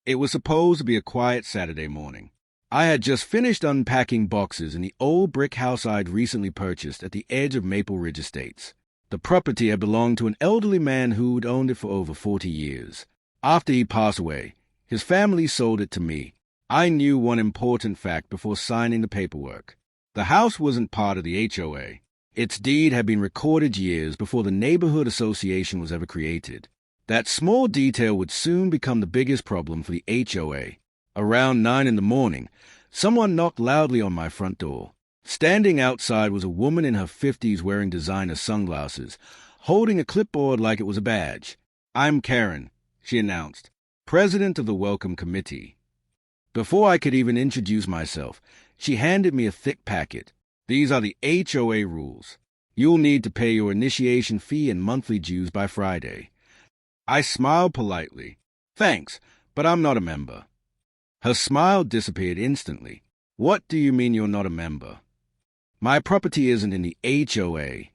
It was supposed to be a quiet Saturday morning. I had just finished unpacking boxes in the old brick house I'd recently purchased at the edge of Maple Ridge Estates. The property had belonged to an elderly man who'd owned it for over 40 years. After he passed away, his family sold it to me. I knew one important fact before signing the paperwork. The house wasn't part of the HOA. Its deed had been recorded years before the neighborhood association was ever created. That small detail would soon become the biggest problem for the HOA. Around 9 in the morning, someone knocked loudly on my front door. Standing outside was a woman in her 50s wearing designer sunglasses, holding a clipboard like it was a badge. "I'm Karen," she announced, president of the Welcome Committee. Before I could even introduce myself, she handed me a thick packet. "These are the HOA rules. You'll need to pay your initiation fee and monthly dues by Friday." I smiled politely. "Thanks, but I'm not a member." Her smile disappeared instantly. "What do you mean you're not a member?" "My property isn't in the HOA."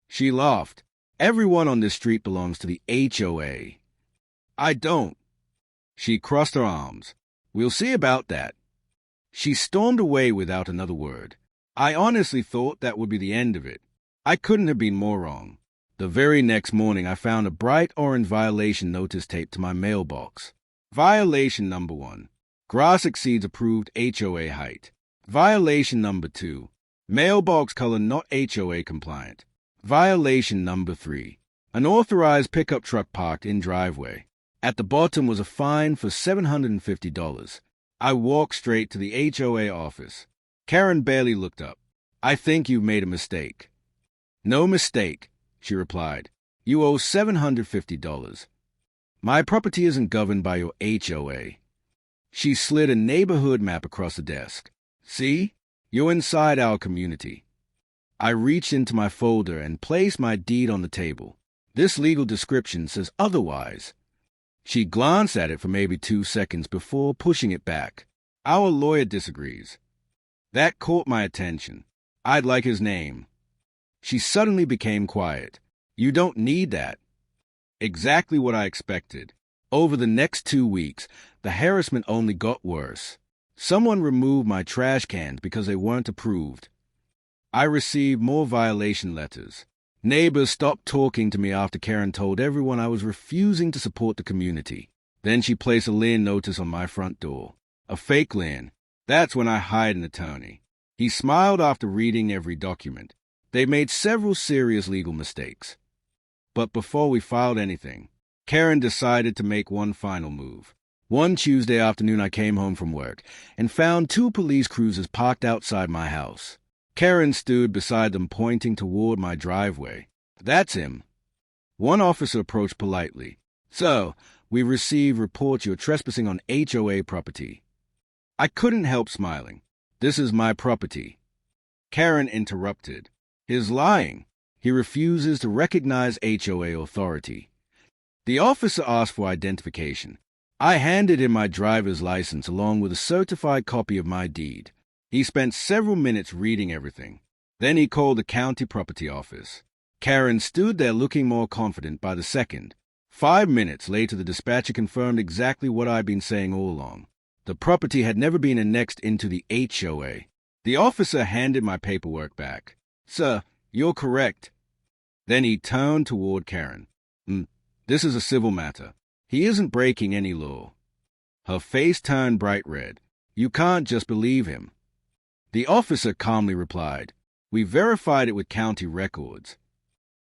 She laughed. "Everyone on this street belongs to the HOA." "I don't." She crossed her arms. "We'll see about that." She stormed away without another word. I honestly thought that would be the end of it. I couldn't have been more wrong. The very next morning, I found a bright orange violation notice taped to my mailbox. Violation number 1. Grass exceeds approved HOA height. Violation number 2. Mailbox color not HOA compliant. Violation number 3. Unauthorized pickup truck parked in driveway. At the bottom was a fine for $750. I walked straight to the HOA office. Karen barely looked up. "I think you've made a mistake." "No mistake," she replied. "You owe $750. My property isn't governed by your HOA." She slid a neighborhood map across the desk. "See? You're inside our community." I reached into my folder and placed my deed on the table. "This legal description says otherwise." She glanced at it for maybe 2 seconds before pushing it back. "Our lawyer disagrees." That caught my attention. "I'd like his name." She suddenly became quiet. "You don't need that." Exactly what I expected. Over the next 2 weeks, the harassment only got worse. Someone removed my trash cans because they weren't approved. I received more violation letters. Neighbors stopped talking to me after Karen told everyone I was refusing to support the community. Then she placed a lien notice on my front door. A fake lien. That's when I hired an attorney. He smiled after reading every document. They made several serious legal mistakes. But before we filed anything, Karen decided to make one final move. One Tuesday afternoon I came home from work and found 2 police cruisers parked outside my house. Karen stood beside them pointing toward my driveway. "That's him." One officer approached politely. "So, we received reports you're trespassing on HOA property." I couldn't help smiling. "This is my property." Karen interrupted. "He's lying. He refuses to recognize HOA authority." The officer asked for identification. I handed him my driver's license along with a certified copy of my deed. He spent several minutes reading everything. Then he called the county property office. Karen stood there looking more confident by the second. 5 minutes later, the dispatcher confirmed exactly what I'd been saying all along. The property had never been annexed into the HOA. The officer handed my paperwork back. "Sir, you're correct." Then he turned toward Karen. This is a civil matter. He isn't breaking any law." Her face turned bright red. "You can't just believe him." The officer calmly replied, "We verified it with county records."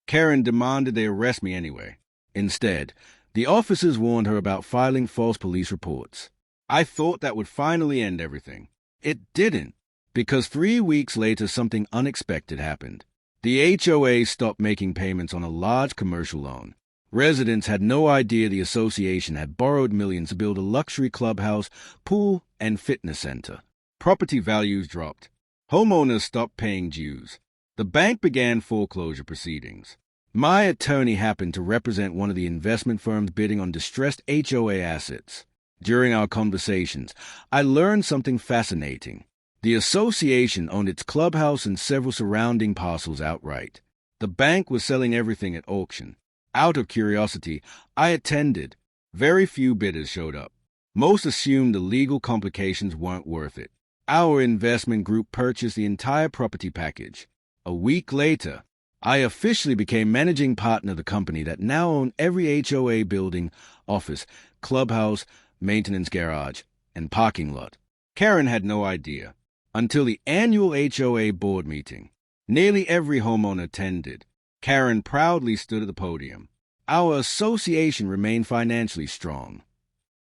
Karen demanded they arrest me anyway. Instead, the officers warned her about filing false police reports. I thought that would finally end everything. It didn't, because 3 weeks later something unexpected happened. The HOA stopped making payments on a large commercial loan. Residents had no idea the association had borrowed millions to build a luxury clubhouse, pool, and fitness center. Property values dropped. Homeowners stopped paying dues. The bank began foreclosure proceedings. My attorney happened to represent one of the investment firms bidding on distressed HOA assets. During our conversations, I learned something fascinating. The association owned its clubhouse and several surrounding parcels outright. The bank was selling everything at auction. Out of curiosity, I attended. Very few bidders showed up. Most assumed the legal complications weren't worth it. Our investment group purchased the entire property package. A week later, I officially became managing partner of the company that now owned every HOA building, office, clubhouse, maintenance garage, and parking lot. Karen had no idea. Until the annual HOA board meeting, nearly every homeowner attended. Karen proudly stood at the podium. Our association remained financially strong.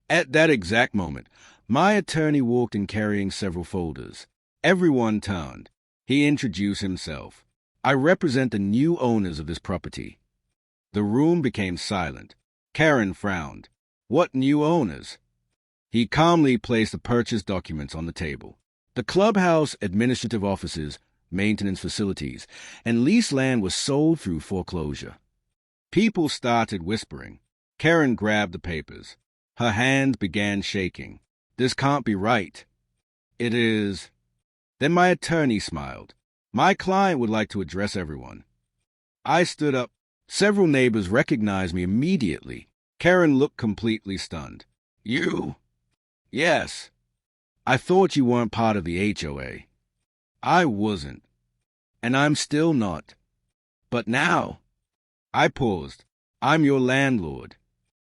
At that exact moment, my attorney walked in carrying several folders. Everyone turned. He introduced himself. I represent the new owners of this property. The room became silent. Karen frowned. What new owners? He calmly placed the purchase documents on the table. The clubhouse, administrative offices, maintenance facilities, and leased land was sold through foreclosure. People started whispering. Karen grabbed the papers. Her hands began shaking. This can't be right. It is. Then my attorney smiled. My client would like to address everyone. I stood up. Several neighbors recognized me immediately. Karen looked completely stunned. You? Yes. I thought you weren't part of the HOA. I wasn't. And I'm still not. But now. I paused. I'm your landlord.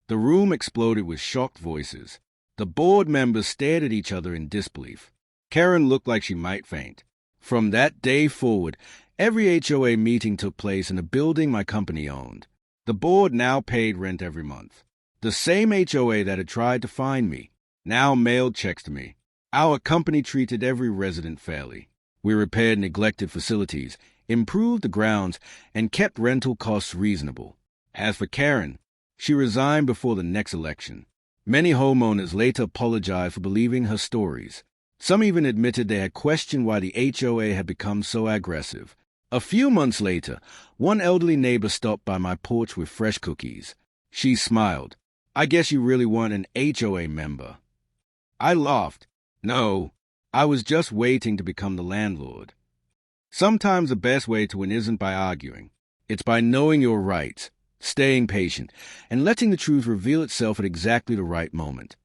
The room exploded with shocked voices. The board members stared at each other in disbelief. Karen looked like she might faint. From that day forward, every HOA meeting took place in a building my company owned. The board now paid rent every month. The same HOA that had tried to find me now mailed checks to me. Our company treated every resident fairly. We repaired neglected facilities, improved the grounds, and kept rental costs reasonable. As for Karen, she resigned before the next election. Many homeowners later apologized for believing her stories. Some even admitted they had questioned why the HOA had become so aggressive. A few months later, one elderly neighbor stopped by my porch with fresh cookies. She smiled. I guess you really weren't an HOA member. I laughed. No, I was just waiting to become the landlord. Sometimes the best way to win isn't by arguing. It's by knowing your rights, staying patient, and letting the truth reveal itself at exactly the right moment.